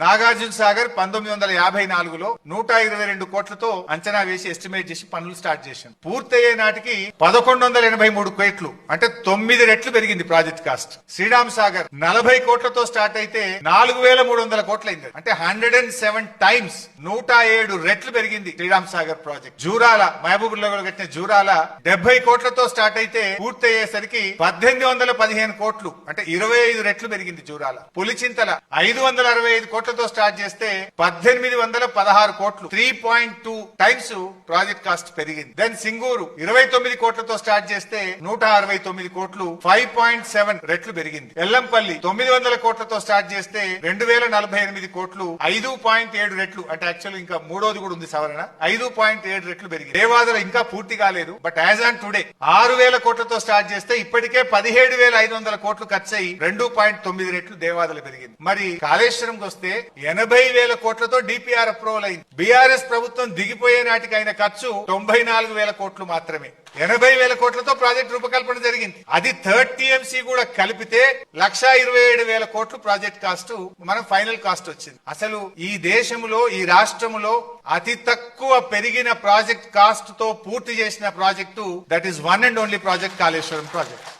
నాగార్జున సాగర్ 1954లో 122 కోట్లతో అంచనా వేసి ఎస్టిమేట్ చేసి పనులు స్టార్ట్ చేశాం. పూర్తయ్యే నాటికి 1183 కోట్లు అంటే 9 రెట్లు పెరిగింది ప్రాజెక్ట్ కాస్ట్. శ్రీరామ్ సాగర్ 40 కోట్లతో స్టార్ట్ అయితే 4300 కోట్లయింది. అంటే 107 టైమ్స్ 107 రెట్లు పెరిగింది శ్రీరామ్ సాగర్ ప్రాజెక్ట్. జూరాల మహబూబ్ నగర్ కట్టిన జూరాల 70 కోట్లతో స్టార్ట్ అయితే పూర్తయ్యేసరికి 1815 కోట్లు అంటే 25 రెట్లు పెరిగింది జూరాల. పులిచింతల 565 కోట్లతో స్టార్ట్ చేస్తే 1816 కోట్లు 3.2 టైమ్స్ ప్రాజెక్ట్ కాస్ట్ పెరిగింది. దెన్ సింగూరు 29 కోట్లతో స్టార్ట్ చేస్తే 169 కోట్లు 5.7 రెట్లు పెరిగింది. ఎల్లంపల్లి 900 కోట్లతో స్టార్ట్ చేస్తే 2048 కోట్లు 5.7 రెట్లు అంటే యాక్చువల్ ఇంకా మూడోది కూడా ఉంది సవరణ 5.7 రెట్లు పెరిగింది. దేవాదుల ఇంకా పూర్తి కాలేదు. బట్ యాజ్ ఆన్ టుడే 6000 కోట్లతో స్టార్ట్ చేస్తే ఇప్పటికే 17,500 కోట్లు ఖర్చు అయ్యి 2.9 రెట్లు దేవాదుల పెరిగింది. మరి కాళేశ్వరంకి వస్తే 80,000 కోట్లతో డిపిఆర్ అప్రూవల్ అయింది. బీఆర్ఎస్ ప్రభుత్వం దిగిపోయే నాటికి అయిన ఖర్చు 94,000 కోట్లు మాత్రమే. 80,000 కోట్లతో ప్రాజెక్ట్ రూపకల్పన జరిగింది. అది 3rd TMC కూడా కలిపితే 1,27,000 కోట్లు ప్రాజెక్ట్ కాస్ట్ మనం ఫైనల్ కాస్ట్ వచ్చింది. అసలు ఈ దేశంలో ఈ రాష్ట్రంలో అతి తక్కువ పెరిగిన ప్రాజెక్ట్ కాస్ట్ తో పూర్తి చేసిన project that is one and only project Kaleshwaram project.